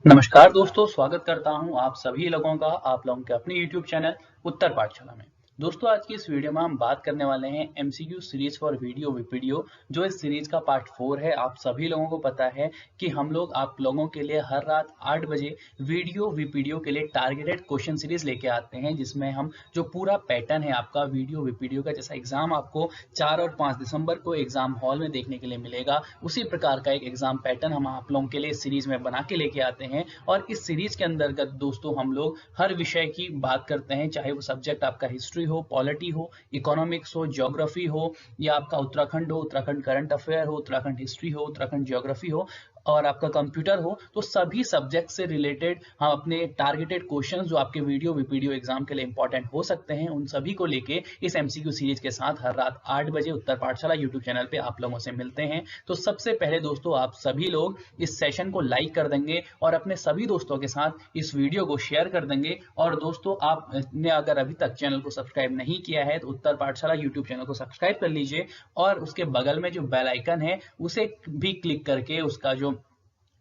नमस्कार दोस्तों, स्वागत करता हूं आप सभी लोगों का आप लोगों के अपने YouTube चैनल उत्तर पाठशाला में। दोस्तों, आज की इस वीडियो में हम बात करने वाले हैं MCQ सीरीज फॉर वीडियो वीपीडियो, जो इस सीरीज का पार्ट 4 है। आप सभी लोगों को पता है कि हम लोग आप लोगों के लिए हर रात 8 बजे वीडियो वीपीडियो के लिए टारगेटेड क्वेश्चन सीरीज लेके आते हैं, जिसमें हम जो पूरा पैटर्न है आपका वीडियो वीपीडियो का, जैसा एग्जाम आपको 4 और 5 दिसंबर को एग्जाम हॉल में देखने के लिए मिलेगा, उसी प्रकार का एक एग्जाम पैटर्न हम आप लोगों के लिए इस सीरीज में बना के लेके आते हैं। और इस सीरीज के अंतर्गत दोस्तों हम लोग हर विषय की बात करते हैं, चाहे वो सब्जेक्ट आपका हिस्ट्री हो, पॉलिटी हो, इकोनॉमिक्स हो, ज्योग्राफी हो, या आपका उत्तराखंड हो, उत्तराखंड करंट अफेयर हो, उत्तराखंड हिस्ट्री हो, उत्तराखंड ज्योग्राफी हो, और आपका कंप्यूटर हो, तो सभी सब्जेक्ट से रिलेटेड हम अपने टारगेटेड क्वेश्चंस जो आपके वीडियो वीपीडियो एग्जाम के लिए इंपॉर्टेंट हो सकते हैं, उन सभी को लेके इस MCQ सीरीज के साथ हर रात 8 बजे उत्तर पाठशाला यूट्यूब चैनल पे आप लोगों से मिलते हैं। तो सबसे पहले दोस्तों, आप सभी लोग इस सेशन को लाइक कर देंगे और अपने सभी दोस्तों के साथ इस वीडियो को शेयर कर देंगे। और दोस्तों, आपने अगर अभी तक चैनल को सब्सक्राइब नहीं किया है तो उत्तर पाठशाला यूट्यूब चैनल को सब्सक्राइब कर लीजिए, और उसके बगल में जो बेल आइकन है उसे भी क्लिक करके उसका जो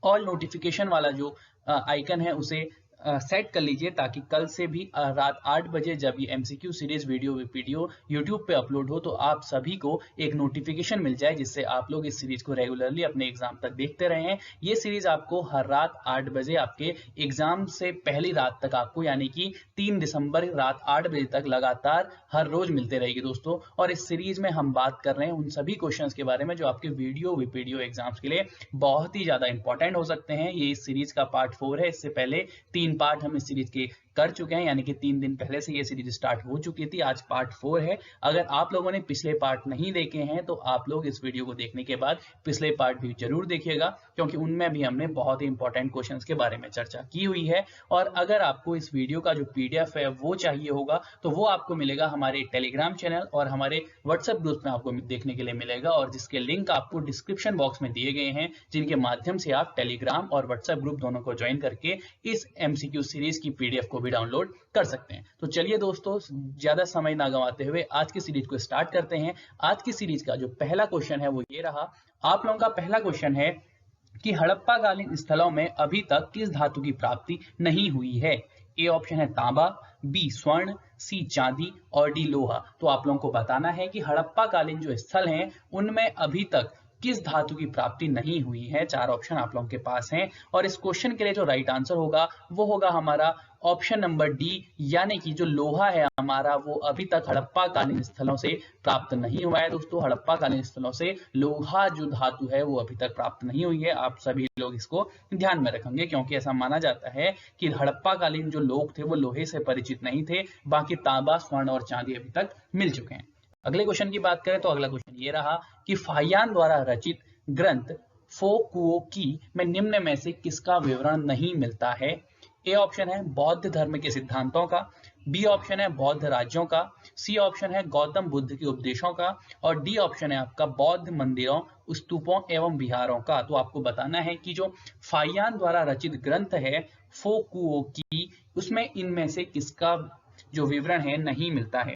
ऑल नोटिफिकेशन वाला जो आइकन है उसे सेट कर लीजिए, ताकि कल से भी रात 8 बजे जब ये MCQ series video video YouTube पे अपलोड हो तो आप सभी को एक नोटिफिकेशन मिल जाए, जिससे आप लोग इस सीरीज को रेगुलरली अपने एग्जाम तक देखते रहें। ये सीरीज आपको हर रात 8 बजे आपके एग्जाम से पहली रात तक आपको, यानी कि 3 दिसंबर रात 8 बजे तक लगातार हर रोज मिलते रहेगी दोस्तों। और इस सीरीज में हम बात कर रहे हैं उन सभी क्वेश्चंस के बारे में जो आपके वीडियो वीपीडियो एग्जाम्स के लिए बहुत ही ज्यादा इंपॉर्टेंट हो सकते हैं। ये इस सीरीज का पार्ट 4 है। इससे पहले 3 पार्ट हम इस सीरीज के कर चुके हैं, यानी कि 3 दिन पहले से ये सीरीज स्टार्ट हो चुकी थी। आज पार्ट 4 है। अगर आप लोगों ने पिछले पार्ट नहीं देखे हैं तो आप लोग इस वीडियो को देखने के बाद पिछले पार्ट भी जरूर देखिएगा, क्योंकि उनमें भी हमने बहुत ही इंपॉर्टेंट क्वेश्चंस के बारे में चर्चा की हुई है। और अगर आपको इस वीडियो का जो PDF है वो चाहिए होगा तो वो आपको मिलेगा हमारे टेलीग्राम चैनल और हमारे व्हाट्सएप ग्रुप में आपको देखने के लिए मिलेगा, और जिसके लिंक आपको डिस्क्रिप्शन बॉक्स में दिए गए हैं, जिनके माध्यम से आप टेलीग्राम और व्हाट्सएप ग्रुप दोनों को ज्वाइन करके इस MCQ सीरीज की PDF को भी डाउनलोड कर सकते हैं। तो चलिए दोस्तों, ज्यादा समय ना गंवाते हुए आज की सीरीज को स्टार्ट करते हैं। आज की सीरीज का जो पहला क्वेश्चन है वो ये रहा। आप लोगों का पहला क्वेश्चन है कि हड़प्पाकालीन स्थलों में अभी तक किस धातु की प्राप्ति नहीं हुई है। ए ऑप्शन है तांबा, बी स्वर्ण, सी चांदी और डी लोहा। तो आप लोगों को बताना है कि हड़प्पाकालीन जो स्थल हैं उनमें अभी तक किस धातु की प्राप्ति नहीं हुई है। 4 ऑप्शन आप लोगों के पास हैं, और इस क्वेश्चन के लिए जो राइट आंसर होगा वो होगा हमारा ऑप्शन नंबर डी, यानी कि जो लोहा है हमारा वो अभी तक हड़प्पाकालीन स्थलों से प्राप्त नहीं हुआ है। दोस्तों, हड़प्पाकालीन स्थलों से लोहा जो धातु है वो अभी तक प्राप्त नहीं हुई है। आप सभी लोग इसको ध्यान में रखेंगे, क्योंकि ऐसा माना जाता है कि हड़प्पाकालीन जो लोग थे वो लोहे से परिचित नहीं थे। बाकी तांबा, स्वर्ण और चांदी अभी तक मिल चुके हैं। अगले क्वेश्चन की बात करें तो अगला क्वेश्चन ये रहा कि फाहियान द्वारा रचित ग्रंथ फोकुओकी में निम्न में से किसका विवरण नहीं मिलता है। ए ऑप्शन है बौद्ध धर्म के सिद्धांतों का, बी ऑप्शन है बौद्ध राज्यों का, सी ऑप्शन है गौतम बुद्ध के उपदेशों का, और डी ऑप्शन है आपका बौद्ध मंदिरों, स्तूपों एवं विहारों का। तो आपको बताना है कि जो फाहियान द्वारा रचित ग्रंथ है फोकुओकी, उसमें इनमें से किसका जो विवरण है नहीं मिलता है।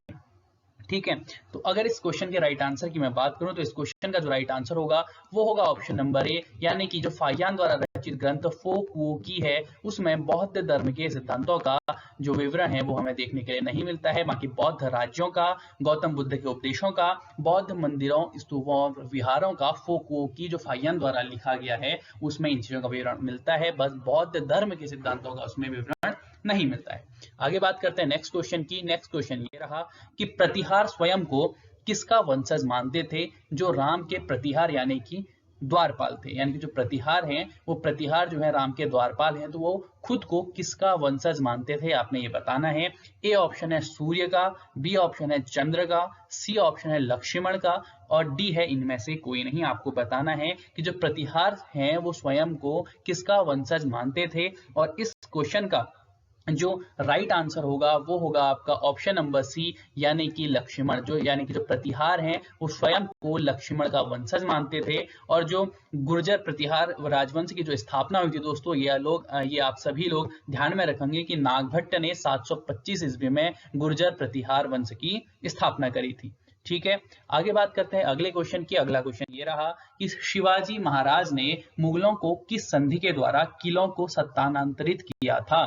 ठीक है, तो अगर इस क्वेश्चन के राइट आंसर की मैं बात करूं तो इस क्वेश्चन का जो राइट आंसर होगा वो होगा ऑप्शन नंबर ए, यानी कि जो फाहियान द्वारा रचित ग्रंथ फोकुओकी है उसमें बौद्ध धर्म के सिद्धांतों का जो विवरण है वो हमें देखने के लिए नहीं मिलता है। बाकी बौद्ध राज्यों का, गौतम बुद्ध के उपदेशों का, बौद्ध मंदिरों, स्तूपों और विहारों का फोकुओकी जो फाहियान द्वारा लिखा गया है उसमें इन चीजों का विवरण मिलता है। बस बौद्ध धर्म के सिद्धांतों का उसमें विवरण नहीं मिलता है। आगे बात करते हैं नेक्स्ट क्वेश्चन की। नेक्स्ट क्वेश्चन ये रहा कि प्रतिहार स्वयं को किसका वंशज मानते थे। जो राम के प्रतिहार यानी कि द्वारपाल थे, यानी कि जो प्रतिहार हैं वो प्रतिहार जो है राम के द्वारपाल हैं, तो वो खुद को किसका वंशज मानते थे, आपने ये बताना है। ए ऑप्शन है सूर्य का, बी ऑप्शन है चंद्र का, सी ऑप्शन है लक्ष्मण का, और डी है इनमें से कोई नहीं। आपको बताना है कि जो प्रतिहार हैं वो स्वयं को किसका वंशज मानते थे, और इस क्वेश्चन का जो राइट आंसर होगा वो होगा आपका ऑप्शन नंबर सी, यानी कि लक्ष्मण। जो यानी कि जो प्रतिहार हैं वो स्वयं को लक्ष्मण का वंशज मानते थे। और जो गुर्जर प्रतिहार राजवंश की जो स्थापना हुई थी दोस्तों, ये आप सभी लोग ध्यान में रखेंगे कि नागभट्ट ने 725 ईस्वी में गुर्जर प्रतिहार वंश की स्थापना करी थी। ठीक है, आगे बात करते हैं अगले क्वेश्चन की। अगला क्वेश्चन ये रहा कि शिवाजी महाराज ने मुगलों को किस संधि के द्वारा किलों को सत्तांतरित किया था?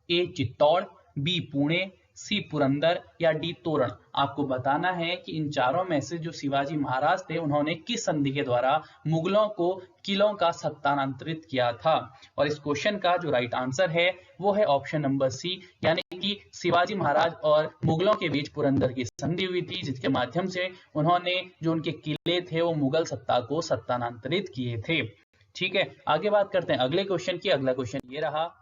ए चित्तौड़, बी पुणे, सी पुरंदर या डी तोरण। आपको बताना है कि इन चारों में से जो शिवाजी महाराज थे उन्होंने किस संधि के द्वारा मुगलों को किलों का सत्तांतरित किया था। और इस क्वेश्चन का जो राइट आंसर है वो है ऑप्शन नंबर सी, यानी कि शिवाजी महाराज और मुगलों के बीच पुरंदर की संधि हुई थी, जिसके माध्यम से उन्होंने जो उनके किले थे वो मुगल सत्ता को सत्तांतरित किए थे। ठीक है, आगे बात करते हैं अगले क्वेश्चन की। अगला क्वेश्चन ये रहा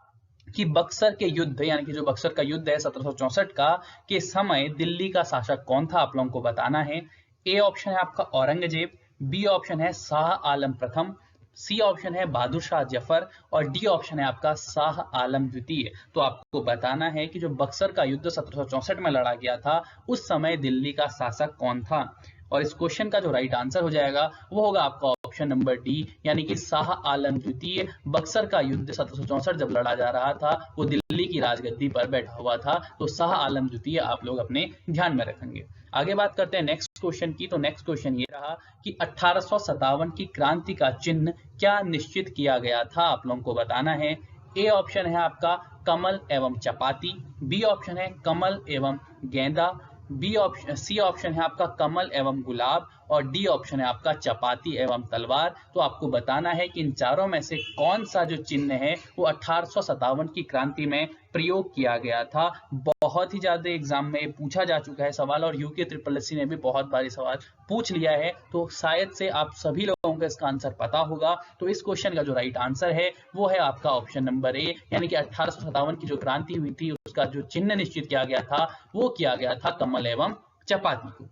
कि बक्सर के युद्ध, यानी कि जो बक्सर का युद्ध है 1764 का, के समय दिल्ली का शासक कौन था? आप लोगों को बताना है। ए ऑप्शन है आपका औरंगजेब, बी ऑप्शन है शाह आलम प्रथम, सी ऑप्शन है बहादुर शाह जफर और डी ऑप्शन है आपका शाह आलम द्वितीय। तो आपको बताना है कि जो बक्सर का युद्ध 1764 में लड़ा गया था उस समय दिल्ली का शासक कौन था। और इस क्वेश्चन का जो राइट आंसर हो जाएगा वो होगा आपका ऑप्शन नंबर डी, यानी कि शाह आलम द्वितीय। बक्सर का युद्ध 1764 जब लड़ा जा रहा था वो दिल्ली की राजगद्दी पर बैठा हुआ था, तो शाह आलम द्वितीय आप लोग अपने ध्यान में रखेंगे। आगे बात करते हैं नेक्स्ट क्वेश्चन की। तो नेक्स्ट क्वेश्चन ये रहा कि 1857 की क्रांति का चिन्ह क्या निश्चित किया गया था? आप लोगों को बताना है। ए ऑप्शन है आपका कमल एवं चपाती, बी ऑप्शन है कमल एवं गेंदा, सी ऑप्शन है आपका कमल एवं गुलाब और डी ऑप्शन है आपका चपाती एवं तलवार। तो आपको बताना है कि इन चारों में से कौन सा जो चिन्ह है वो 1857 की क्रांति में प्रयोग किया गया था। बहुत ही ज्यादा एग्जाम में पूछा जा चुका है सवाल, और यूके SSSC ने भी बहुत बार सवाल पूछ लिया है, तो शायद से आप सभी लोगों को इसका आंसर पता होगा। तो इस क्वेश्चन का जो राइट आंसर है वो है आपका ऑप्शन नंबर ए, यानी कि 1857 की जो क्रांति हुई थी उसका जो चिन्ह निश्चित किया गया था वो किया गया था कमल एवं चपाती को।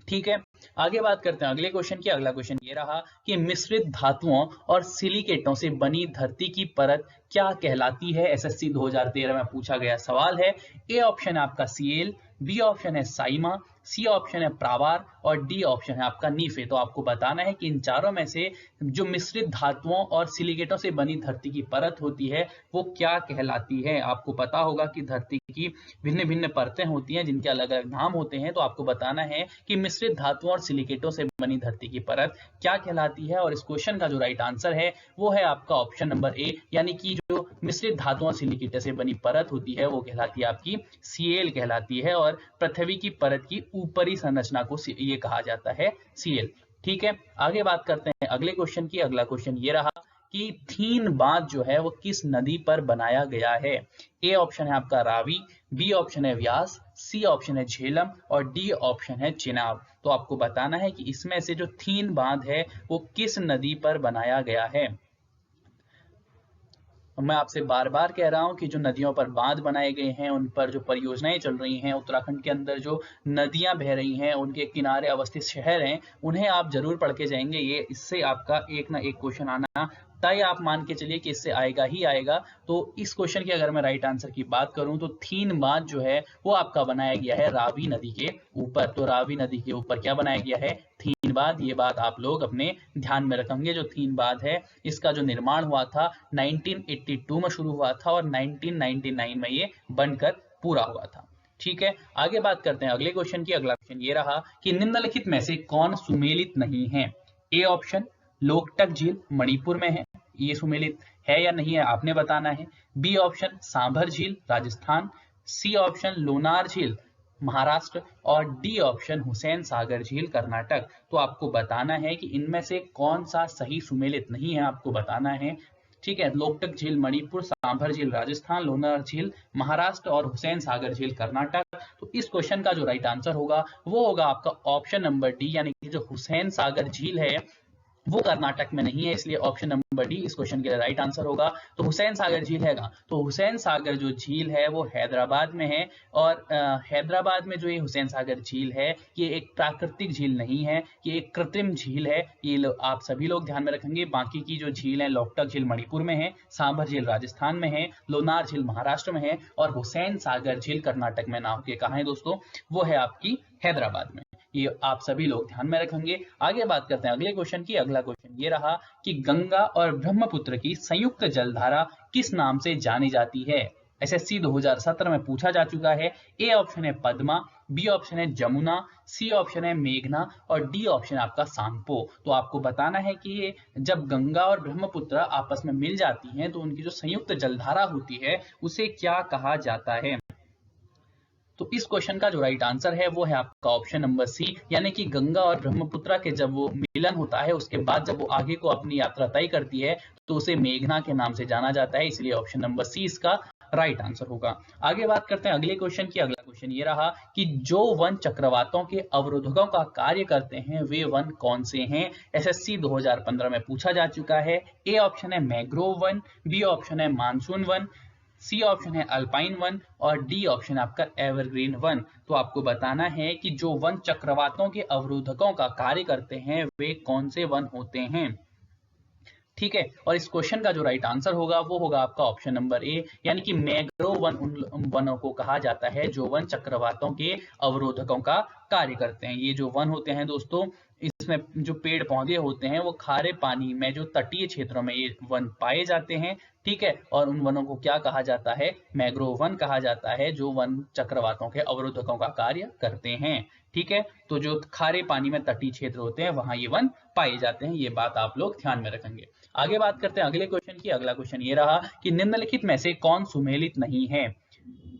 ठीक है, आगे बात करते हैं अगले क्वेश्चन की। अगला क्वेश्चन ये रहा कि मिश्रित धातुओं और सिलिकेटों से बनी धरती की परत क्या कहलाती है? SSC 2013 में पूछा गया सवाल है। ए ऑप्शन है आपका सीएल, बी ऑप्शन है साइमा, सी ऑप्शन है प्रावार और डी ऑप्शन है आपका नीफे। तो आपको बताना है कि इन चारों में से जो मिश्रित धातुओं और सिलिकेटों से बनी धरती की परत होती है वो क्या कहलाती है। आपको पता होगा कि धरती की भिन्न भिन्न परतें होती हैं जिनके अलग अलग नाम होते हैं, तो आपको बताना है कि मिश्रित धातुओं और सिलिकेटों से बनी धरती की परत क्या कहलाती है। और इस क्वेश्चन का जो राइट आंसर है वो है आपका ऑप्शन नंबर ए, यानी कि जो मिश्रित धातुओं और सिलिकेटों से बनी परत होती है वो कहलाती है आपकी सीएल कहलाती है, और पृथ्वी की परत की ऊपरी संरचना को ये कहा जाता है सीएल। ठीक है, आगे बात करते हैं अगले क्वेश्चन की। अगला क्वेश्चन ये रहा कि थीन बांध जो है वो किस नदी पर बनाया गया है? ए ऑप्शन है आपका रावी, बी ऑप्शन है व्यास, सी ऑप्शन है झेलम और डी ऑप्शन है चिनाब। तो आपको बताना है कि इसमें से जो थीन बांध है वो किस नदी पर बनाया गया है। मैं आपसे बार बार कह रहा हूं कि जो नदियों पर बांध बनाए गए हैं, उन पर जो परियोजनाएं चल रही हैं, उत्तराखंड के अंदर जो नदियां बह रही हैं, उनके किनारे अवस्थित शहर हैं, उन्हें आप जरूर पढ़ के जाएंगे। ये इससे आपका एक ना एक क्वेश्चन आना तय आप मान के चलिए कि इससे आएगा ही आएगा। तो इस क्वेश्चन की अगर मैं राइट आंसर की बात करूं तो थीन बांध जो है वो आपका बनाया गया है रावी नदी के ऊपर। तो रावी नदी के ऊपर क्या बनाया गया है? थीन बांध। ये बात आप लोग अपने ध्यान में रखेंगे। जो थीन बांध है इसका जो निर्माण हुआ था 1982 में शुरू हुआ था और 1999 में ये बनकर पूरा हुआ था। ठीक है, आगे बात करते हैं अगले क्वेश्चन की। अगला क्वेश्चन ये रहा कि निम्नलिखित में से कौन सुमेलित नहीं है? ए ऑप्शन लोकटक झील मणिपुर में है, ये सुमेलित है या नहीं है आपने बताना है। बी ऑप्शन सांभर झील राजस्थान, सी ऑप्शन लोनार झील महाराष्ट्र और डी ऑप्शन हुसैन सागर झील कर्नाटक। तो आपको बताना है कि इनमें से कौन सा सही सुमेलित नहीं है, आपको बताना है। ठीक है, लोकटक झील मणिपुर, सांभर झील राजस्थान, लोनार झील महाराष्ट्र और हुसैन सागर झील कर्नाटक। तो इस क्वेश्चन का जो राइट आंसर होगा वो होगा आपका ऑप्शन नंबर डी, यानी कि जो हुसैन सागर झील है वो कर्नाटक में नहीं है, इसलिए ऑप्शन नंबर डी इस क्वेश्चन के लिए राइट आंसर होगा। तो हुसैन सागर झील है, तो हुसैन सागर जो झील है वो हैदराबाद में है। और हैदराबाद में जो ये हुसैन सागर झील है ये एक प्राकृतिक झील नहीं है, ये एक कृत्रिम झील है। ये आप सभी लोग ध्यान में रखेंगे। बाकी की जो झील है, लोकटक झील मणिपुर में है, सांभर झील राजस्थान में है, लोनार झील महाराष्ट्र में है और हुसैन सागर झील कर्नाटक में ना होके कहाँ है दोस्तों? वो है आपकी हैदराबाद में। ये आप सभी लोग ध्यान में रखेंगे। आगे बात करते हैं अगले क्वेश्चन की। अगला क्वेश्चन ये रहा कि गंगा और ब्रह्मपुत्र की संयुक्त जलधारा किस नाम से जानी जाती है? SSC 2017 में पूछा जा चुका है। ए ऑप्शन है पद्मा, बी ऑप्शन है जमुना, सी ऑप्शन है मेघना और डी ऑप्शन है आपका सांगपो। तो आपको बताना है कि ये जब गंगा और ब्रह्मपुत्र आपस में मिल जाती हैं तो उनकी जो संयुक्त जलधारा होती है उसे क्या कहा जाता है। तो इस क्वेश्चन का जो राइट आंसर है वो है आपका ऑप्शन नंबर सी, यानी कि गंगा और ब्रह्मपुत्र के जब वो मिलन होता है उसके बाद जब वो आगे को अपनी यात्रा तय करती है तो उसे मेघना के नाम से जाना जाता है, इसलिए ऑप्शन नंबर सी इसका राइट आंसर होगा। आगे बात करते हैं अगले क्वेश्चन की। अगला क्वेश्चन ये रहा कि जो वन चक्रवातों के अवरोधकों का कार्य करते हैं वे वन कौन से हैं। एसएससी 2015 में पूछा जा चुका है। ए ऑप्शन है मैंग्रोव वन, बी ऑप्शन है मानसून वन, सी ऑप्शन है अल्पाइन वन और डी ऑप्शन आपका एवरग्रीन वन। तो आपको बताना है कि जो वन चक्रवातों के अवरोधकों का कार्य करते हैं वे कौन से वन होते हैं। ठीक है, और इस क्वेश्चन का जो राइट आंसर होगा वो होगा आपका ऑप्शन नंबर ए, यानी कि मैंग्रोव वन उन वनों को कहा जाता है जो वन चक्रवातों के अवरोधकों का कार्य करते हैं। ये जो वन होते हैं दोस्तों, इसमें जो पेड़ पौधे होते हैं वो खारे पानी में जो तटीय क्षेत्रों में ये वन पाए जाते हैं। ठीक है, और उन वनों को क्या कहा जाता है, मैंग्रोव वन कहा जाता है, जो वन चक्रवातों के अवरोधकों का कार्य करते हैं। ठीक है, तो जो खारे पानी में तटीय क्षेत्र होते हैं वहां ये वन पाए जाते हैं, ये बात आप लोग ध्यान में रखेंगे। आगे बात करते हैं अगले क्वेश्चन की। अगला क्वेश्चन ये रहा कि निम्नलिखित में से कौन सुमेलित नहीं है।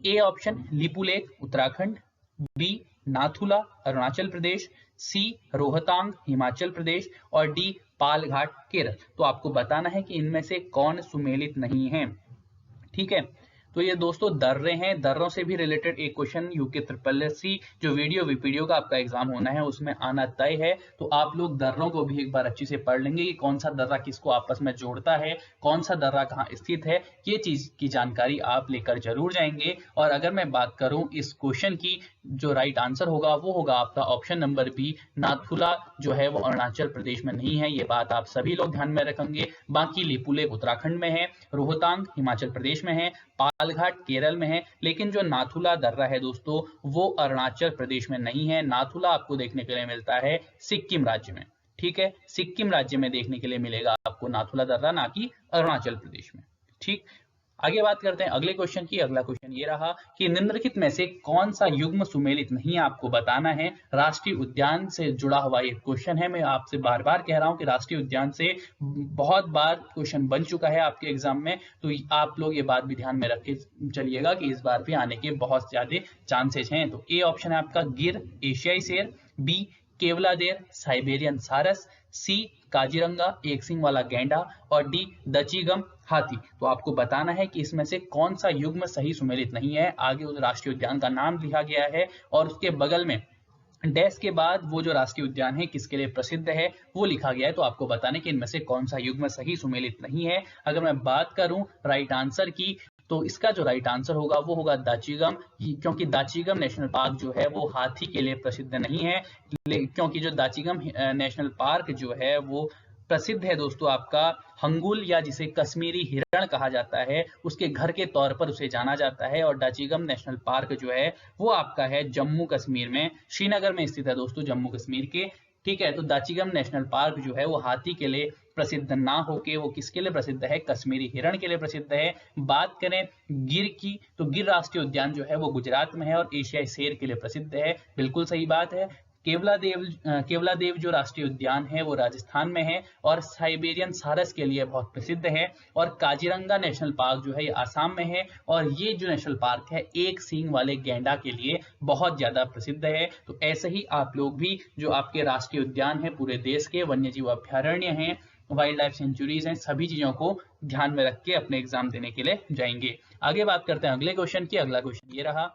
A option Lipulekh Uttarakhand, B Nathula Arunachal Pradesh, C Rohtang Himachal Pradesh और डी पालघाट केरल। तो आपको बताना है कि इनमें से कौन सुमेलित नहीं है। ठीक है, तो ये दोस्तों दर्रे हैं, दर्रों से भी रिलेटेड एक क्वेश्चन यूके SSC जो वीडियो का आपका एग्जाम होना है उसमें आना तय है। तो आप लोग दर्रों को भी एक बार अच्छे से पढ़ लेंगे कि कौन सा दर्रा किसको आपस में जोड़ता है, कौन सा दर्रा कहाँ स्थित है, ये चीज की जानकारी आप लेकर जरूर जाएंगे। और अगर मैं बात करूं इस क्वेश्चन की, जो राइट आंसर होगा वो होगा आपका ऑप्शन नंबर बी, नाथुला जो है वो अरुणाचल प्रदेश में नहीं है, ये बात आप सभी लोग ध्यान में रखेंगे। बाकी लिपुलेख उत्तराखंड में है, रोहतांग हिमाचल प्रदेश में है, पालघाट केरल में है, लेकिन जो नाथुला दर्रा है दोस्तों वो अरुणाचल प्रदेश में नहीं है। नाथुला आपको देखने के लिए मिलता है सिक्किम राज्य में। ठीक है, सिक्किम राज्य में देखने के लिए मिलेगा आपको नाथुला दर्रा, ना कि अरुणाचल प्रदेश में। ठीक, आगे बात करते हैं अगले क्वेश्चन की। अगला क्वेश्चन ये रहा कि निम्नलिखित में से कौन सा युग्म सुमेलित नहीं, आपको बताना है। राष्ट्रीय उद्यान से जुड़ा हुआ एक क्वेश्चन है, मैं आपसे बार बार कह रहा हूं कि राष्ट्रीय उद्यान से बहुत बार क्वेश्चन बन चुका है आपके एग्जाम में, तो आप लोग ये बात भी ध्यान में रख के चलिएगा कि इस बार भी आने के बहुत ज्यादा चांसेस हैं। तो ए ऑप्शन है आपका गिर एशियाई शेर, बी केवलादेव साइबेरियन सारस, सी काजीरंगा एक सिंग वाला गैंडा और डी दचीगम हाथी। तो आपको बताना है कि इसमें से कौन सा युग्म सही सुमेलित नहीं है। आगे उस राष्ट्रीय उद्यान का नाम लिखा गया है और उसके बगल में डैश के बाद वो जो राष्ट्रीय उद्यान है किसके लिए प्रसिद्ध है वो लिखा गया है। तो आपको बताने कि इनमें से कौन सा युग्म सही सुमेलित नहीं है। अगर मैं बात करूं राइट आंसर की, तो इसका जो राइट आंसर होगा वो होगा दाचीगम, क्योंकि दाचीगम नेशनल पार्क जो है वो हाथी के लिए प्रसिद्ध नहीं है, क्योंकि जो दाचीगम नेशनल पार्क जो है वो प्रसिद्ध है दोस्तों आपका हंगुल, या जिसे कश्मीरी हिरण कहा जाता है, उसके घर के तौर पर उसे जाना जाता है। और दाचीगम नेशनल पार्क जो है वो आपका है जम्मू कश्मीर में, श्रीनगर में स्थित है दोस्तों, जम्मू कश्मीर के। ठीक है, तो दाचीगम नेशनल पार्क जो है वो हाथी के लिए प्रसिद्ध ना होके वो किसके लिए प्रसिद्ध है, कश्मीरी हिरण के लिए प्रसिद्ध है। बात करें गिर की, तो गिर राष्ट्रीय उद्यान जो है वो गुजरात में है और एशियाई शेर के लिए प्रसिद्ध है, बिल्कुल सही बात है। केवलादेव जो राष्ट्रीय उद्यान है वो राजस्थान में है और साइबेरियन सारस के लिए बहुत प्रसिद्ध है। और काजीरंगा नेशनल पार्क जो है ये आसाम में है और ये जो नेशनल पार्क है एक सींग वाले गैंडा के लिए बहुत ज्यादा प्रसिद्ध है। तो ऐसे ही आप लोग भी जो आपके राष्ट्रीय उद्यान है पूरे देश के, वन्य जीव अभ्यारण्य हैं, वाइल्ड लाइफ सेंचुरीज हैं, सभी चीजों को ध्यान में रख के अपने एग्जाम देने के लिए जाएंगे। आगे बात करते हैं अगले क्वेश्चन की। अगला क्वेश्चन ये रहा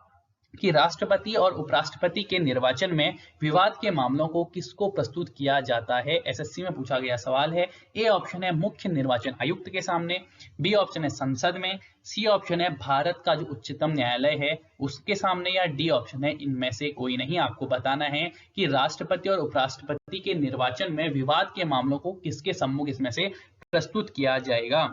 कि राष्ट्रपति और उपराष्ट्रपति के निर्वाचन में विवाद के मामलों को किसको प्रस्तुत किया जाता है, एसएससी में पूछा गया सवाल है। ए ऑप्शन है मुख्य निर्वाचन आयुक्त के सामने, बी ऑप्शन है संसद में, सी ऑप्शन है भारत का जो उच्चतम न्यायालय है उसके सामने, या डी ऑप्शन है इनमें से कोई नहीं। आपको बताना है कि राष्ट्रपति और उपराष्ट्रपति के निर्वाचन में विवाद के मामलों को किसके सम्मुख इसमें से प्रस्तुत किया जाएगा।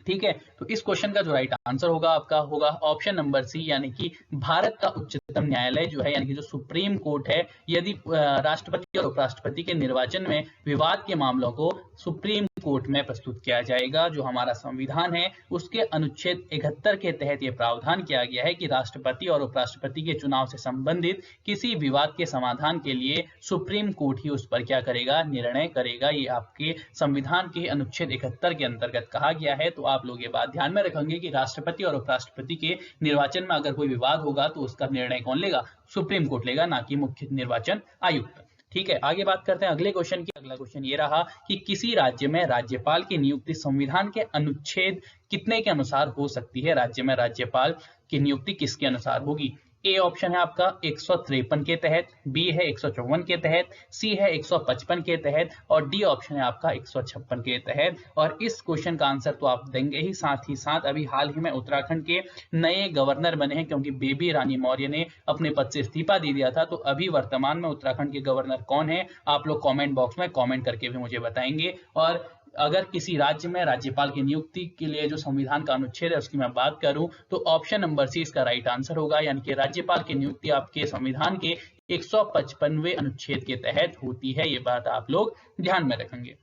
ठीक है, तो इस क्वेश्चन का जो राइट आंसर होगा आपका होगा ऑप्शन नंबर सी, यानी कि भारत का उच्चतम न्यायालय जो है, यानी कि जो सुप्रीम कोर्ट है, यदि राष्ट्रपति और उपराष्ट्रपति के निर्वाचन में विवाद के मामलों को सुप्रीम कोर्ट में प्रस्तुत किया जाएगा। जो हमारा संविधान है उसके अनुच्छेद 71 के तहत यह प्रावधान किया गया है कि राष्ट्रपति और उपराष्ट्रपति के चुनाव से संबंधित किसी विवाद के समाधान के लिए सुप्रीम कोर्ट ही उस पर क्या करेगा, निर्णय करेगा। ये आपके संविधान के अनुच्छेद 71 के अंतर्गत कहा गया है। तो आप लोग ये बात ध्यान में रखेंगे कि राष्ट्रपति और उपराष्ट्रपति के निर्वाचन में अगर कोई विवाद होगा तो उसका निर्णय कौन लेगा, सुप्रीम कोर्ट लेगा, ना कि मुख्य निर्वाचन आयुक्त। ठीक है, आगे बात करते हैं अगले क्वेश्चन की। अगला क्वेश्चन ये रहा कि किसी राज्य में राज्यपाल की नियुक्ति संविधान के अनुच्छेद कितने के अनुसार हो सकती है। राज्य में राज्यपाल की नियुक्ति किसके अनुसार होगी। ए ऑप्शन है आपका 153 के तहत, बी है 154 के तहत, सी है 155 के तहत और डी ऑप्शन है आपका 156 के तहत। और इस क्वेश्चन का आंसर तो आप देंगे ही साथ अभी हाल ही में उत्तराखंड के नए गवर्नर बने हैं, क्योंकि बेबी रानी मौर्य ने अपने पद से इस्तीफा दे दिया था। तो अभी वर्तमान में उत्तराखंड के गवर्नर कौन है, आप लोग कॉमेंट बॉक्स में कॉमेंट करके भी मुझे बताएंगे। और अगर किसी राज्य में राज्यपाल की नियुक्ति के लिए जो संविधान का अनुच्छेद है उसकी मैं बात करूं तो ऑप्शन नंबर सी इसका राइट आंसर होगा, यानी कि राज्यपाल की नियुक्ति आपके संविधान के 155वें अनुच्छेद के तहत होती है। ये बात आप लोग ध्यान में रखेंगे।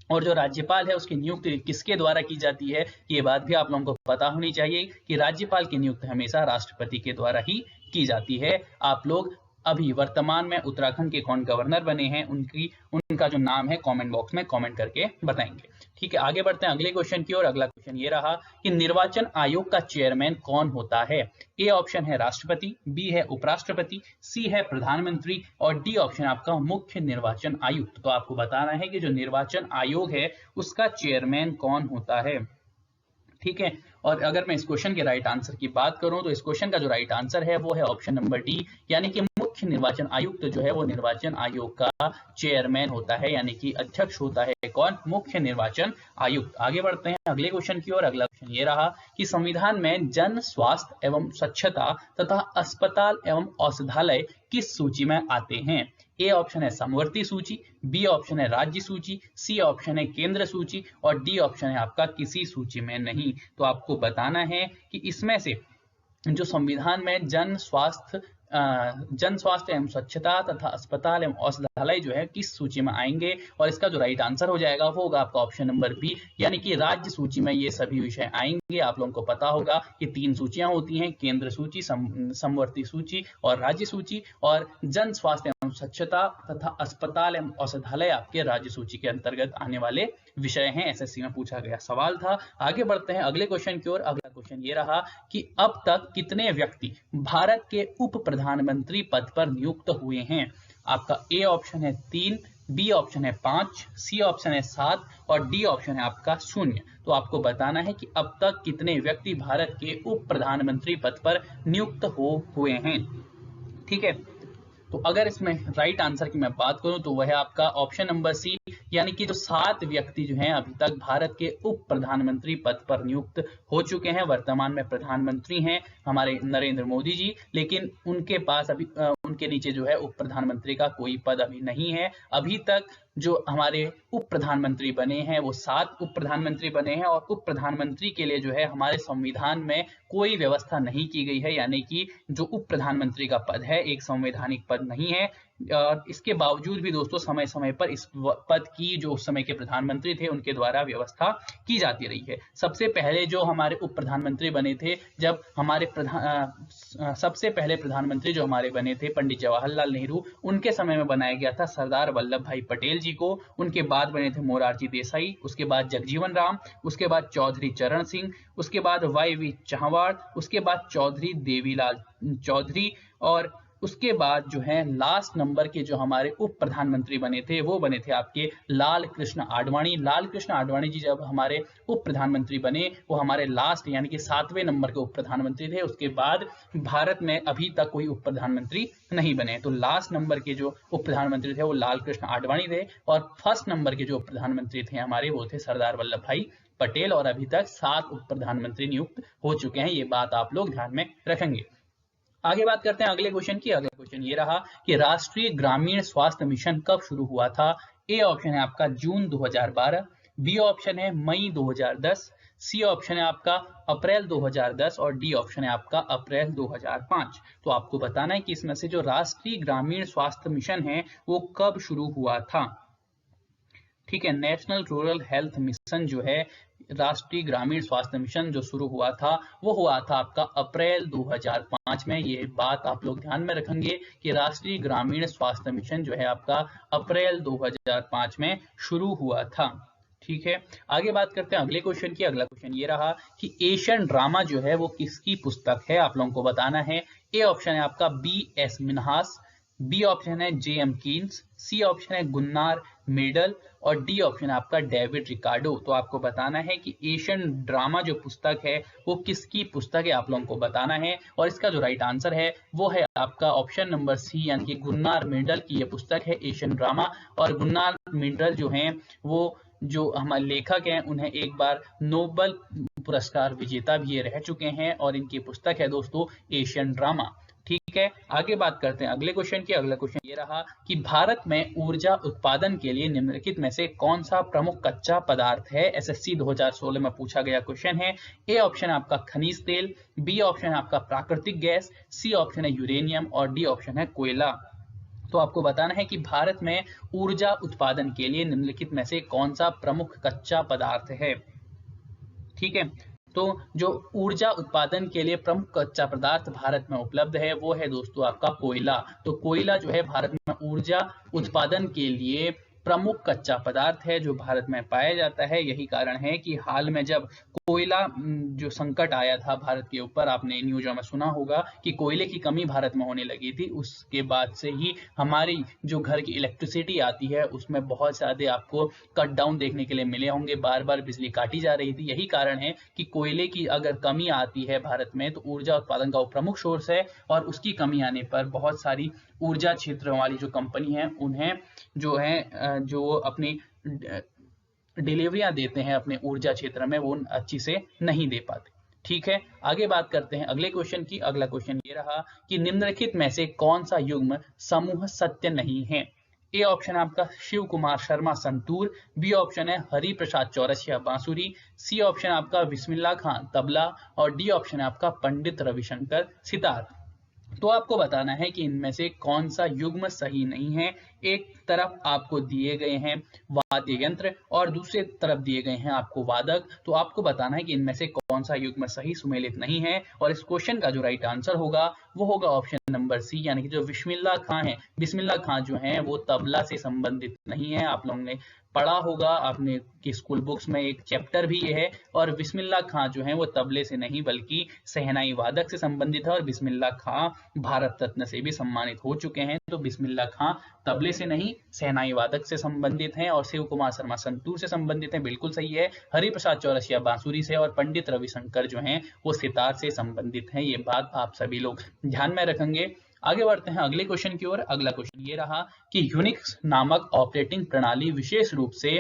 और जो राज्यपाल है उसकी नियुक्ति किसके द्वारा की जाती है, ये बात भी आप लोगों को पता होनी चाहिए कि राज्यपाल की नियुक्ति हमेशा राष्ट्रपति के द्वारा ही की जाती है। आप लोग अभी वर्तमान में उत्तराखंड के कौन गवर्नर बने हैं उनका जो नाम है कमेंट बॉक्स में कमेंट करके बताएंगे। ठीक है, आगे बढ़ते हैं अगले क्वेश्चन की ओर। अगला क्वेश्चन ये रहा कि निर्वाचन आयोग का चेयरमैन कौन होता है। ए ऑप्शन है राष्ट्रपति, बी है उपराष्ट्रपति, सी है प्रधानमंत्री और डी ऑप्शन आपका मुख्य निर्वाचन आयुक्त। तो आपको बताना है कि जो निर्वाचन आयोग है उसका चेयरमैन कौन होता है। ठीक है, और अगर मैं इस क्वेश्चन के राइट आंसर की बात करूं तो इस क्वेश्चन का जो राइट आंसर है वो है ऑप्शन नंबर डी, यानी कि मुख्य निर्वाचन आयुक्त जो है वो निर्वाचन आयोग का चेयरमैन होता है, यानी कि अध्यक्ष होता है कौन, मुख्य निर्वाचन आयुक्त। आगे बढ़ते हैं अगले क्वेश्चन की ओर। अगला क्वेश्चन ये रहा कि संविधान में जन स्वास्थ्य एवं स्वच्छता तथा अस्पताल एवं औषधालय किस सूची में आते हैं। ए ऑप्शन है समवर्ती सूची, बी ऑप्शन है राज्य सूची, सी ऑप्शन है केंद्र सूची और डी ऑप्शन है आपका किसी सूची में नहीं। तो आपको बताना है कि इसमें से जो संविधान में जन स्वास्थ्य एवं स्वच्छता तथा अस्पताल एवं औषधालय जो है किस सूची में आएंगे, और इसका जो राइट आंसर हो जाएगा वो होगा आपका ऑप्शन नंबर बी, यानी कि राज्य सूची में ये सभी विषय आएंगे। आप लोगों को पता होगा कि 3 सूचियां होती हैं, केंद्र सूची, समवर्ती सूची और राज्य सूची, और जन स्वास्थ्य एवं स्वच्छता तथा अस्पताल एवं औषधालय आपके राज्य सूची के अंतर्गत आने वाले विषय हैं। एसएससी में पूछा गया सवाल था। आगे बढ़ते हैं अगले क्वेश्चन की ओर। अगला क्वेश्चन ये रहा कि अब तक कितने व्यक्ति भारत के उप प्रधानमंत्री पद पर नियुक्त हुए हैं। आपका ए ऑप्शन है 3, बी ऑप्शन है 5, सी ऑप्शन है 7 और डी ऑप्शन है आपका 0। तो आपको बताना है कि अब तक कितने व्यक्ति भारत के उप प्रधानमंत्री पद पर नियुक्त हुए हैं। ठीक है, तो अगर इसमें राइट आंसर की मैं बात करूं तो वह है आपका ऑप्शन नंबर सी, यानी कि जो 7 व्यक्ति जो हैं अभी तक भारत के उप प्रधानमंत्री पद पर नियुक्त हो चुके हैं। वर्तमान में प्रधानमंत्री हैं हमारे नरेंद्र मोदी जी, लेकिन उनके पास अभी उनके नीचे जो है उप प्रधानमंत्री का कोई पद अभी नहीं है। अभी तक जो हमारे उप प्रधानमंत्री बने हैं वो 7 उप प्रधानमंत्री बने हैं, और उप प्रधानमंत्री के लिए जो है हमारे संविधान में कोई व्यवस्था नहीं की गई है, यानी कि जो उप प्रधानमंत्री का पद है एक संवैधानिक पद नहीं है। और इसके बावजूद भी दोस्तों समय समय पर इस पद की जो उस समय के प्रधानमंत्री थे उनके द्वारा व्यवस्था की जाती रही है। सबसे पहले जो हमारे उप प्रधानमंत्री बने थे, जब हमारे सबसे पहले प्रधानमंत्री जो हमारे बने थे पंडित जवाहरलाल नेहरू, उनके समय में बनाया गया था सरदार वल्लभ भाई पटेल जी को। उनके बाद बने थे मोरारजी देसाई, उसके बाद जगजीवन राम, उसके बाद चौधरी चरण सिंह, उसके बाद वाई.वी. चहवाड़, उसके बाद चौधरी देवीलाल चौधरी, और उसके बाद जो है लास्ट नंबर के जो हमारे उप प्रधानमंत्री बने थे वो बने थे आपके लाल कृष्ण आडवाणी। लाल कृष्ण आडवाणी जी जब हमारे उप प्रधानमंत्री बने वो हमारे लास्ट यानी कि 7वें नंबर के उप प्रधानमंत्री थे। उसके बाद भारत में अभी तक कोई उप प्रधानमंत्री नहीं बने। तो लास्ट नंबर के जो उप प्रधानमंत्री थे वो लाल कृष्ण आडवाणी थे, और फर्स्ट नंबर के जो उप प्रधानमंत्री थे हमारे वो थे सरदार वल्लभ भाई पटेल, और अभी तक 7 उप प्रधानमंत्री नियुक्त हो चुके हैं। ये बात आप लोग ध्यान में रखेंगे। आगे बात करते हैं अगले क्वेश्चन की। अगला क्वेश्चन ये रहा कि राष्ट्रीय ग्रामीण स्वास्थ्य मिशन कब शुरू हुआ था। ए ऑप्शन है आपका जून 2012, बी ऑप्शन है मई 2010, सी ऑप्शन है आपका अप्रैल 2010 और डी ऑप्शन है आपका अप्रैल 2005। तो आपको बताना है कि इसमें से जो राष्ट्रीय ग्रामीण स्वास्थ्य मिशन है वो कब शुरू हुआ था। ठीक है। नेशनल रूरल हेल्थ मिशन जो है, राष्ट्रीय ग्रामीण स्वास्थ्य मिशन जो शुरू हुआ था, वो हुआ था आपका अप्रैल 2005 में। ये बात आप लोग ध्यान में रखेंगे कि राष्ट्रीय ग्रामीण स्वास्थ्य मिशन जो है आपका अप्रैल 2005 में शुरू हुआ था। ठीक है, आगे बात करते हैं अगले क्वेश्चन की। अगला क्वेश्चन ये रहा कि एशियन ड्रामा जो है वो किसकी पुस्तक है, आप लोगों को बताना है। ए ऑप्शन है आपका B.S. मिन्हास, बी ऑप्शन है J.M. कीन्स, सी ऑप्शन है गुन्नार मेडल और डी ऑप्शन है आपका डेविड रिकार्डो। तो आपको बताना है कि एशियन ड्रामा जो पुस्तक है वो किसकी पुस्तक है, आप लोगों को बताना है। और इसका जो राइट आंसर है वो है आपका ऑप्शन नंबर सी, यानी कि गुन्नार मेडल की ये पुस्तक है एशियन ड्रामा। और गुन्नार मेडल जो हैं वो जो हमारे लेखक हैं उन्हें एक बार नोबेल पुरस्कार विजेता भी ये रह चुके हैं और इनकी पुस्तक है दोस्तों एशियन ड्रामा। ठीक है, आगे बात करते हैं अगले क्वेश्चन की। अगला क्वेश्चन ये रहा कि भारत में ऊर्जा उत्पादन के लिए निम्नलिखित में से कौन सा प्रमुख कच्चा पदार्थ है। एसएससी 2016 में पूछा गया क्वेश्चन है। ए ऑप्शन है आपका खनिज तेल, बी ऑप्शन है आपका प्राकृतिक गैस, सी ऑप्शन है यूरेनियम और डी ऑप्शन है कोयला। तो आपको बताना है कि भारत में ऊर्जा उत्पादन के लिए निम्नलिखित में से कौन सा प्रमुख कच्चा पदार्थ है। ठीक है, तो जो ऊर्जा उत्पादन के लिए प्रमुख कच्चा पदार्थ भारत में उपलब्ध है वो है दोस्तों आपका कोयला। तो कोयला जो है भारत में ऊर्जा उत्पादन के लिए प्रमुख कच्चा पदार्थ है जो भारत में पाया जाता है। यही कारण है कि हाल में जब कोयला जो संकट आया था भारत के ऊपर, आपने न्यूज़ में सुना होगा कि कोयले की कमी भारत में होने लगी थी, उसके बाद से ही हमारी जो घर की इलेक्ट्रिसिटी आती है उसमें बहुत ज्यादा आपको कट डाउन देखने के लिए मिले होंगे, बार बार बिजली काटी जा रही थी। यही कारण है कि कोयले की अगर कमी आती है भारत में तो ऊर्जा उत्पादन का वो प्रमुख सोर्स है और उसकी कमी आने पर बहुत सारी ऊर्जा क्षेत्र वाली जो कंपनी है उन्हें जो है जो अपनी डिलीवरियां देते हैं अपने ऊर्जा क्षेत्र में वो अच्छी से नहीं दे पाते। ठीक है, आगे बात करते हैं अगले क्वेश्चन की। अगला क्वेश्चन ये रहा कि निम्नलिखित में से कौन सा युग्म समूह सत्य नहीं है। ए ऑप्शन है आपका शिव कुमार शर्मा संतूर, बी ऑप्शन है हरि प्रसाद चौरसिया बांसुरी, सी ऑप्शन है आपका बिस्मिल्लाह खान तबला और डी ऑप्शन है आपका पंडित रविशंकर सितार। तो आपको बताना है कि इनमें से कौन सा युग्म सही नहीं है। एक तरफ आपको दिए गए हैं वाद्य यंत्र और दूसरे तरफ दिए गए हैं आपको वादक। तो आपको बताना है कि इनमें से कौन सा युग्म सही सुमेलित नहीं है और इस क्वेश्चन का जो राइट आंसर होगा वो होगा ऑप्शन नंबर सी, यानी कि जो बिस्मिल्लाह खां है, बिस्मिल्लाह खां जो है वो तबला से संबंधित नहीं है। आप लोगों ने पढ़ा होगा आपने कि स्कूल बुक्स में एक चैप्टर भी ये है। और बिस्मिल्लाह खां जो है वो तबले से नहीं बल्कि शहनाई वादक से संबंधित है और बिस्मिल्लाह खां भारत रत्न से भी सम्मानित हो चुके हैं। तो बिस्मिल्लाह खां तबले से नहीं शहनाई वादक से संबंधित हैं और शिव कुमार शर्मा संतूर से संबंधित हैं, बिल्कुल सही है। हरिप्रसाद चौरसिया बांसुरी से और पंडित रविशंकर जो हैं वो सितार से संबंधित हैं। ये बात आप सभी लोग ध्यान में रखेंगे। आगे बढ़ते हैं अगले क्वेश्चन की ओर। अगला क्वेश्चन ये रहा कि यूनिक्स नामक ऑपरेटिंग प्रणाली विशेष रूप से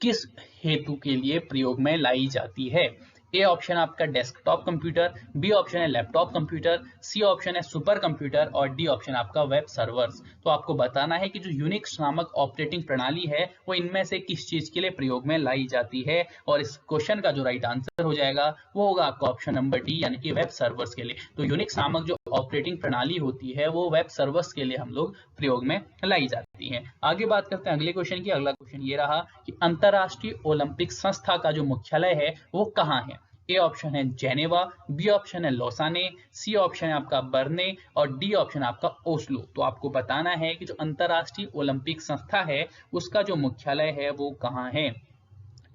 किस हेतु के लिए प्रयोग में लाई जाती है। ए ऑप्शन आपका डेस्कटॉप कंप्यूटर, बी ऑप्शन है लैपटॉप कंप्यूटर, सी ऑप्शन है सुपर कंप्यूटर और डी ऑप्शन आपका वेब सर्वर्स। तो आपको बताना है कि जो यूनिक्स नामक ऑपरेटिंग प्रणाली है वो इनमें से किस चीज के लिए प्रयोग में लाई जाती है। और इस क्वेश्चन का जो राइट आंसर हो जाएगा वो होगा आपका ऑप्शन नंबर डी, यानी कि वेब सर्वर्स के लिए। तो यूनिक्स नामक जो ऑपरेटिंग प्रणाली होती है वो वेब सर्वर्स के लिए हम लोग प्रयोग में लाई जाती है। आगे बात करते हैं अगले क्वेश्चन की। अगला क्वेश्चन ये रहा कि अंतरराष्ट्रीय ओलंपिक संस्था का जो मुख्यालय है वो कहाँ है। ए ऑप्शन है जेनेवा, बी ऑप्शन है लोसाने, सी ऑप्शन है आपका बर्ने और डी ऑप्शन आपका ओस्लो। तो आपको बताना है कि जो अंतरराष्ट्रीय ओलंपिक संस्था है उसका जो मुख्यालय है वो कहाँ है।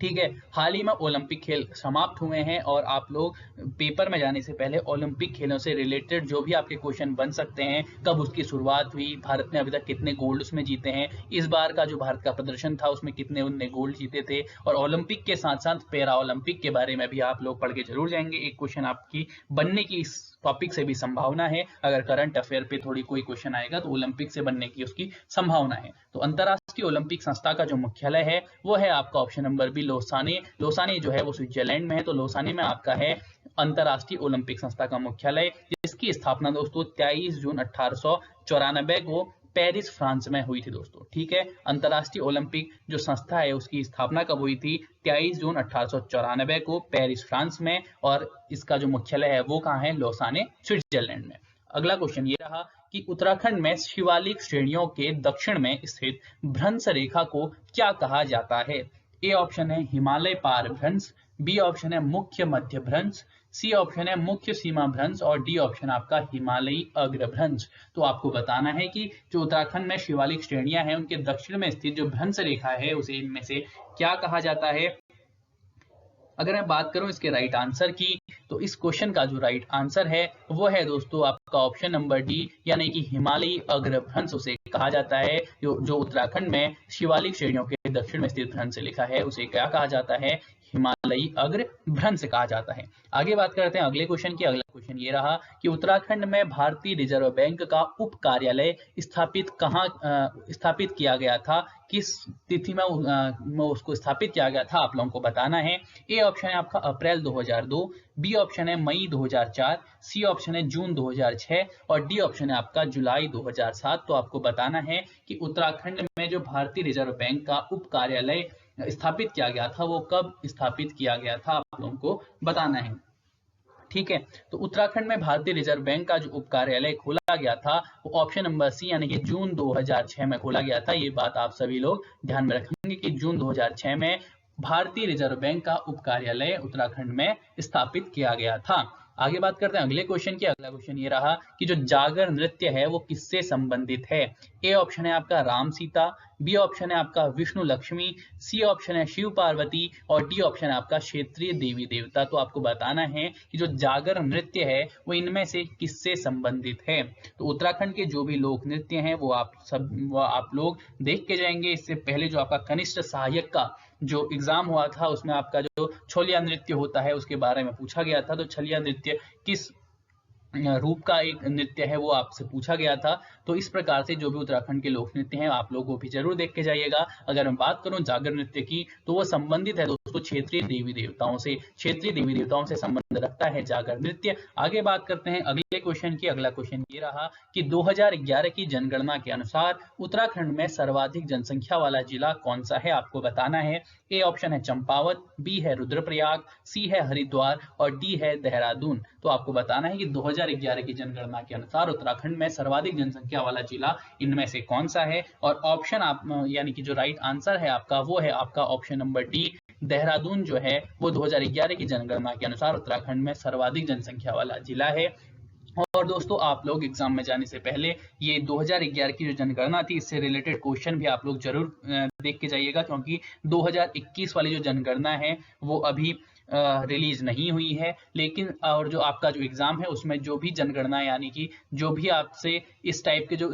ठीक है, हाल ही में ओलंपिक खेल समाप्त हुए हैं और आप लोग पेपर में जाने से पहले ओलंपिक खेलों से रिलेटेड जो भी आपके क्वेश्चन बन सकते हैं, कब उसकी शुरुआत हुई, भारत ने अभी तक कितने गोल्ड उसमें जीते हैं, इस बार का जो भारत का प्रदर्शन था उसमें कितने उनने गोल्ड जीते थे, और ओलंपिक के साथ साथ पैरा ओलंपिक के बारे में भी आप लोग पढ़ के जरूर जाएंगे। एक क्वेश्चन आपकी बनने की इस टॉपिक से भी संभावना है। अगर करंट अफेयर पे थोड़ी कोई क्वेश्चन आएगा तो ओलंपिक से बनने की उसकी संभावना है। तो अंतरराष्ट्रीय ओलंपिक संस्था का जो मुख्यालय है वो है आपका option number B Lausanne. Lausanne जो है वो स्विट्जरलैंड में है। तो लोसाने में आपका है अंतरराष्ट्रीय ओलंपिक संस्था का मुख्यालय, जिसकी स्थापना दोस्तों 23 जून 1894 को पेरिस फ्रांस में हुई थी दोस्तों। ठीक है, अंतरराष्ट्रीय ओलंपिक जो संस्था है उसकी स्थापना कब हुई थी, 23 जून 1894 को पेरिस फ्रांस में, और इसका जो मुख्यालय है वो कहाँ है, लोसाने स्विट्जरलैंड में। अगला क्वेश्चन ये रहा कि उत्तराखंड में शिवालिक श्रेणियों के दक्षिण में स्थित भ्रंश रेखा को क्या कहा जाता है? ए ऑप्शन है हिमालय पार भ्रंश, बी ऑप्शन है मुख्य मध्य भ्रंश, सी ऑप्शन है मुख्य सीमा भ्रंश और डी ऑप्शन आपका हिमालयी अग्र भ्रंश। तो आपको बताना है कि जो उत्तराखंड में शिवालिक श्रेणियां हैं उनके दक्षिण में स्थित जो भ्रंश रेखा है उसे इनमें से क्या कहा जाता है। अगर मैं बात करूं इसके राइट आंसर की, तो इस क्वेश्चन का जो राइट आंसर है वो है दोस्तों आपका ऑप्शन नंबर डी, यानी कि हिमालयी अग्र भ्रंश उसे कहा जाता है। जो उत्तराखंड में शिवालिक श्रेणियों के दक्षिण में स्थित भ्रंश लिखा है उसे क्या कहा जाता है? हिमालयी अग्र भ्रंश कहा जाता है। आगे बात करते हैं अगले क्वेश्चन की। अगला क्वेश्चन ये रहा कि उत्तराखंड में भारतीय रिजर्व बैंक का उप कार्यालय स्थापित किया गया था, किस तिथि में उसको स्थापित किया गया था, आप लोगों को बताना है। ए ऑप्शन है आपका अप्रैल 2002, बी ऑप्शन है मई 2004, सी ऑप्शन है जून 2006 और डी ऑप्शन है आपका जुलाई 2007। तो आपको बताना है कि उत्तराखंड में जो भारतीय रिजर्व बैंक का उप कार्यालय स्थापित किया गया था वो कब स्थापित किया गया था, आप लोगों को बताना है। ठीक है, तो उत्तराखंड में भारतीय रिजर्व बैंक का जो उप कार्यालय खोला गया था वो ऑप्शन नंबर सी यानी कि जून 2006 में खोला गया था। ये बात आप सभी लोग ध्यान में रखेंगे कि जून 2006 में भारतीय रिजर्व बैंक का उप कार्यालय उत्तराखंड में स्थापित किया गया था। आगे बात करते हैं अगले क्वेश्चन की। अगला क्वेश्चन ये रहा कि जो जागर नृत्य है वो किससे संबंधित है। ए ऑप्शन है आपका राम सीता, बी ऑप्शन है आपका विष्णु लक्ष्मी, सी ऑप्शन है शिव पार्वती और डी ऑप्शन है आपका क्षेत्रीय देवी देवता। तो आपको बताना है कि जो जागर नृत्य है वो इनमें से किससे संबंधित है। तो उत्तराखंड के जो भी लोक नृत्य हैं वो आप लोग देख के जाएंगे। इससे पहले जो आपका कनिष्ठ सहायक का जो एग्जाम हुआ था उसमें आपका जो छोलिया नृत्य होता है उसके बारे में पूछा गया था। तो छोलिया नृत्य किस रूप का एक नृत्य है वो आपसे पूछा गया था। तो इस प्रकार से जो भी उत्तराखंड के लोक नृत्य हैं आप लोगों को भी जरूर देख के जाइएगा। अगर मैं बात करूं जागर नृत्य की तो वो संबंधित है दोस्तों क्षेत्रीय देवी देवताओं से, क्षेत्रीय देवी देवताओं से संबंध रखता है जागर नृत्य। आगे बात करते हैं अगले क्वेश्चन की। अगला क्वेश्चन ये रहा कि 2011 की जनगणना के अनुसार उत्तराखंड में सर्वाधिक जनसंख्या वाला जिला कौन सा है, आपको बताना है। ए ऑप्शन है चंपावत, बी है रुद्रप्रयाग, सी है हरिद्वार और डी है देहरादून। तो आपको बताना है कि 2011 की जनगणना के अनुसार उत्तराखंड में सर्वाधिक जनसंख्या वाला जिला इनमें से कौन सा है। और ऑप्शन आप यानी कि जो राइट आंसर है आपका वो है आपका ऑप्शन नंबर डी, देहरादून जो है वो 2011 की जनगणना के अनुसार उत्तराखंड में सर्वाधिक जनसंख्या वाला जिला है। और दोस्तों आप लोग एग्जाम में जाने से पहले ये 2011 की जो जनगणना थी इससे रिलेटेड क्वेश्चन भी आप लोग जरूर देख के जाइएगा, क्योंकि 2021 वाली जो जनगणना है वो अभी रिलीज नहीं हुई है। लेकिन और जो आपका जो एग्जाम है उसमें जो भी जनगणना यानी कि जो भी आपसे इस टाइप के जो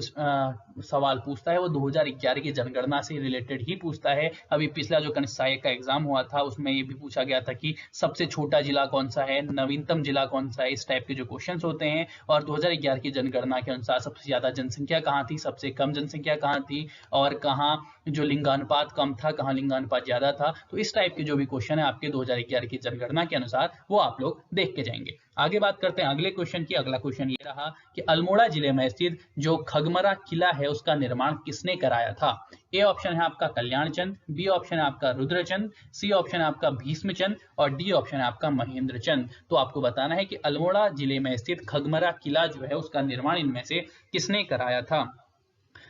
सवाल पूछता है वो 2011 की जनगणना से रिलेटेड ही पूछता है। अभी पिछला जो कनिष्ठ सहायक का एग्जाम हुआ था उसमें ये भी पूछा गया था कि सबसे छोटा जिला कौन सा है, नवीनतम जिला कौन सा है, इस टाइप के जो क्वेश्चंस होते हैं। और 2011 की जनगणना के अनुसार सबसे ज्यादा जनसंख्या कहाँ थी, सबसे कम जनसंख्या कहाँ थी और कहाँ जो लिंगानुपात कम था, कहाँ लिंगानुपात ज्यादा था। तो इस टाइप के जो भी क्वेश्चन है आपके 2011 की जनगणना के अनुसार वो आप लोग देख के जाएंगे। आगे बात करते हैं अगले क्वेश्चन की। अगला क्वेश्चन ये रहा कि अल्मोड़ा जिले में स्थित जो खगमरा किला है उसका निर्माण किसने कराया था। ए ऑप्शन है आपका कल्याणचंद, बी ऑप्शन है आपका रुद्रचंद, सी ऑप्शन है आपका भीष्मचंद और डी ऑप्शन है आपका महेंद्रचंद। तो आपको बताना है कि अल्मोड़ा जिले में स्थित खगमरा किला जो है उसका निर्माण इनमें से किसने कराया था।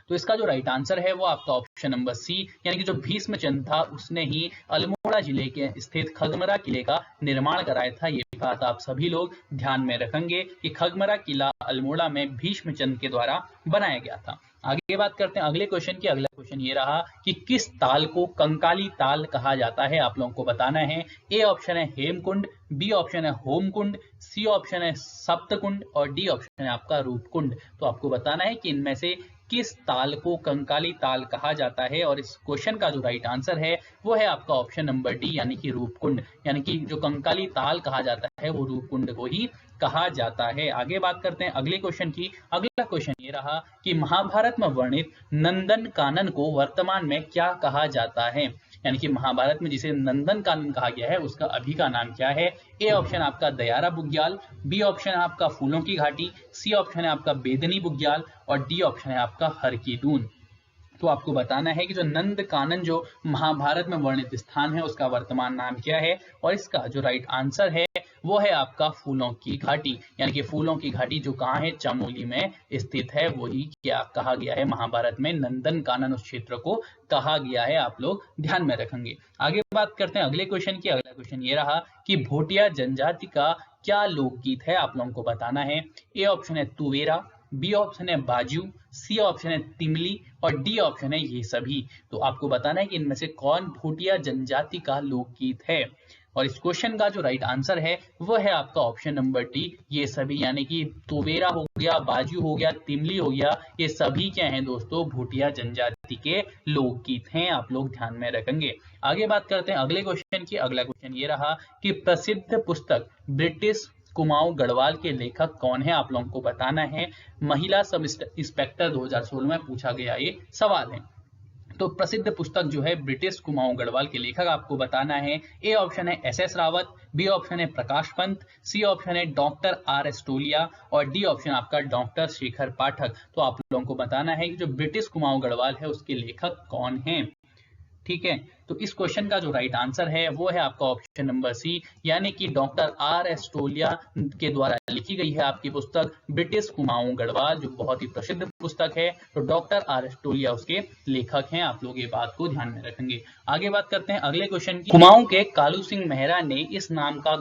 तो इसका जो राइट आंसर है वो आपका ऑप्शन नंबर सी यानी कि जो भीष्मचंद था उसने ही अल्मोड़ा जिले के स्थित खगमरा किले का निर्माण कराया था। ये बात आप सभी लोग ध्यान में रखेंगे कि खगमरा किला अल्मोड़ा में भीष्मचंद के द्वारा बनाया गया था। आगे बात करते हैं अगले क्वेश्चन की। अगला क्वेश्चन ये रहा कि किस ताल को कंकाली ताल कहा जाता है, आप लोगों को बताना है। ए ऑप्शन है हेमकुंड, बी ऑप्शन है होमकुंड, सी ऑप्शन है सप्तकुंड और डी ऑप्शन है आपका रूपकुंड। तो आपको बताना है कि इनमें से किस ताल को कंकाली ताल कहा जाता है। और इस क्वेश्चन का जो राइट आंसर है वो है आपका ऑप्शन नंबर डी यानी कि रूपकुंड। यानी कि जो कंकाली ताल कहा जाता है वो रूपकुंड को ही कहा जाता है। आगे बात करते हैं अगले क्वेश्चन की। अगला क्वेश्चन ये रहा कि महाभारत में वर्णित नंदन कानन को वर्तमान में क्या कहा जाता है। यानी कि महाभारत में जिसे नंदन कानन कहा गया है उसका अभी का नाम क्या है। ए ऑप्शन आपका दयारा बुग्याल, बी ऑप्शन है आपका फूलों की घाटी, सी ऑप्शन है आपका बेदनी बुग्याल और डी ऑप्शन है आपका हर की दून। तो आपको बताना है कि जो नंद कानन जो महाभारत में वर्णित स्थान है उसका वर्तमान नाम क्या है। और इसका जो राइट आंसर है वो है आपका फूलों की घाटी, यानी कि फूलों की घाटी जो कहाँ है, चमोली में स्थित है, वही क्या कहा गया है, महाभारत में नंदन कानन उस क्षेत्र को कहा गया है, आप लोग ध्यान में रखेंगे। आगे बात करते हैं अगले क्वेश्चन की। अगला क्वेश्चन ये रहा कि भोटिया जनजाति का क्या लोकगीत है, आप लोगों को बताना है। ए ऑप्शन है तुवेरा, बी ऑप्शन है बाजू, सी ऑप्शन है तिमली और डी ऑप्शन है ये सभी। तो आपको बताना है कि इनमें से कौन भोटिया जनजाति का लोकगीत है, और इस क्वेश्चन का जो राइट आंसर है वो है आपका ऑप्शन नंबर डी, ये सभी, यानी कि तुवेरा हो गया, बाजू हो गया, तिमली हो गया, ये सभी क्या हैं दोस्तों, भोटिया जनजाति के लोकगीत हैं, आप लोग ध्यान में रखेंगे। आगे बात करते हैं अगले क्वेश्चन की। अगला क्वेश्चन ये रहा कि प्रसिद्ध पुस्तक ब्रिटिश कुमाऊं गढ़वाल के लेखक कौन है, आप लोगों को बताना है। महिला सब इंस्पेक्टर 2016 में पूछा गया ये सवाल है। तो प्रसिद्ध पुस्तक जो है ब्रिटिश कुमाऊं गढ़वाल के लेखक आपको बताना है। ए ऑप्शन है एस रावत, बी ऑप्शन है प्रकाश पंत, सी ऑप्शन है डॉक्टर आर एस्टोलिया और डी ऑप्शन आपका डॉक्टर शेखर पाठक। तो आप लोगों को बताना है कि जो ब्रिटिश कुमाऊं गढ़वाल है उसके लेखक कौन है। ठीक है, तो इस क्वेश्चन का जो राइट आंसर है वो है आपका ऑप्शन नंबर सी, यानी कि डॉक्टर आर एस्टोलिया के द्वारा लिखी गई है आपकी पुस्तक ब्रिटिश कुमाऊं गढ़वाल, जो बहुत ही प्रसिद्ध पुस्तक है। तो डॉक्टर आर एस्टोलिया उसके लेखक हैं, आप लोग ये बात को ध्यान में रखेंगे। आगे बात करते हैं अगले क्वेश्चन की। कुमाऊं के कालू सिंह मेहरा ने किस नाम का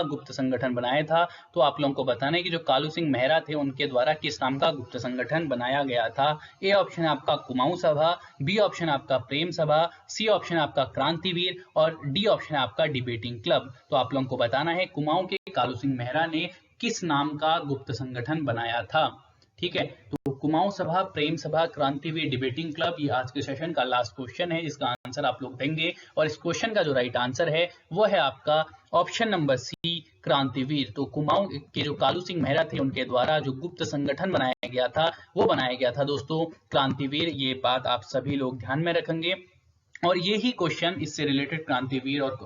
गुप्त संगठन बनाया था, तो आप लोगों को बताना है कि जो कालू सिंह मेहरा थे उनके द्वारा किस नाम का गुप्त संगठन बनाया गया था। ए ऑप्शन है आपका कुमाऊं सभा, बी ऑप्शन आपका प्रेम सभा, सी ऑप्शन आपका क्रांतिवीर और डी ऑप्शन आपका डिबेटिंग क्लब। तो आप लोगों को बताना है कुमाऊं के कालू सिंह मेहरा ने किस नाम का गुप्त संगठन बनाया था। ठीक है, तो कुमाऊं सभा, प्रेम सभा, क्रांतिवीर, डिबेटिंग क्लब, ये आज के सेशन का लास्ट क्वेश्चन है, इसका आंसर आप लोग देंगे। और इस क्वेश्चन का जो राइट आंसर है वो है आपका ऑप्शन नंबर सी, क्रांतिवीर। तो कुमाऊं के जो कालू सिंह मेहरा थे उनके द्वारा जो गुप्त संगठन बनाया गया था वो बनाया गया था दोस्तों क्रांतिवीर। ये बात आप सभी लोग ध्यान में रखेंगे। और ये ही क्वेश्चन इससे रिलेटेड, क्रांतिवीर और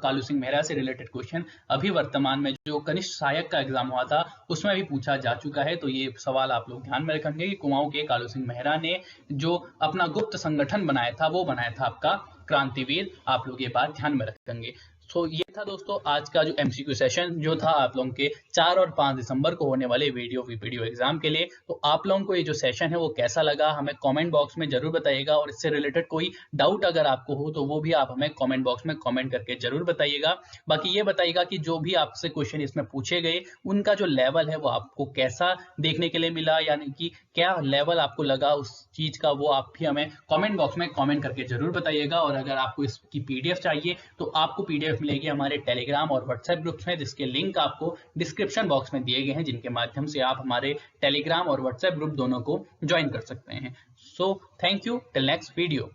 कालू सिंह मेहरा से रिलेटेड क्वेश्चन अभी वर्तमान में जो कनिष्ठ सहायक का एग्जाम हुआ था उसमें भी पूछा जा चुका है। तो ये सवाल आप लोग ध्यान में रखेंगे कि कुमाऊं के कालू सिंह मेहरा ने जो अपना गुप्त संगठन बनाया था वो बनाया था आपका क्रांतिवीर। आप लोग ये बात ध्यान में रखेंगे। तो ये था दोस्तों आज का जो एमसीक्यू सेशन जो था आप लोगों के 4 और 5 दिसंबर को होने वाले वीडियो एग्जाम के लिए। तो आप लोगों को ये जो सेशन है वो कैसा लगा हमें कमेंट बॉक्स में जरूर बताइएगा, और इससे रिलेटेड कोई डाउट अगर आपको हो तो वो भी आप हमें कमेंट बॉक्स में कमेंट करके जरूर बताइएगा। बाकी ये बताइएगा कि जो भी आपसे क्वेश्चन इसमें पूछे गए उनका जो लेवल है वो आपको कैसा देखने के लिए मिला, यानी कि क्या लेवल आपको लगा उस चीज का, वो आप भी हमें कमेंट बॉक्स में कमेंट करके जरूर बताइएगा। और अगर आपको इसकी पीडीएफ चाहिए तो आपको पीडीएफ मिलेगी हमारे टेलीग्राम और व्हाट्सएप ग्रुप्स में, जिसके लिंक आपको डिस्क्रिप्शन बॉक्स में दिए गए हैं, जिनके माध्यम से आप हमारे टेलीग्राम और व्हाट्सएप ग्रुप दोनों को ज्वाइन कर सकते हैं। So thank you, till next video.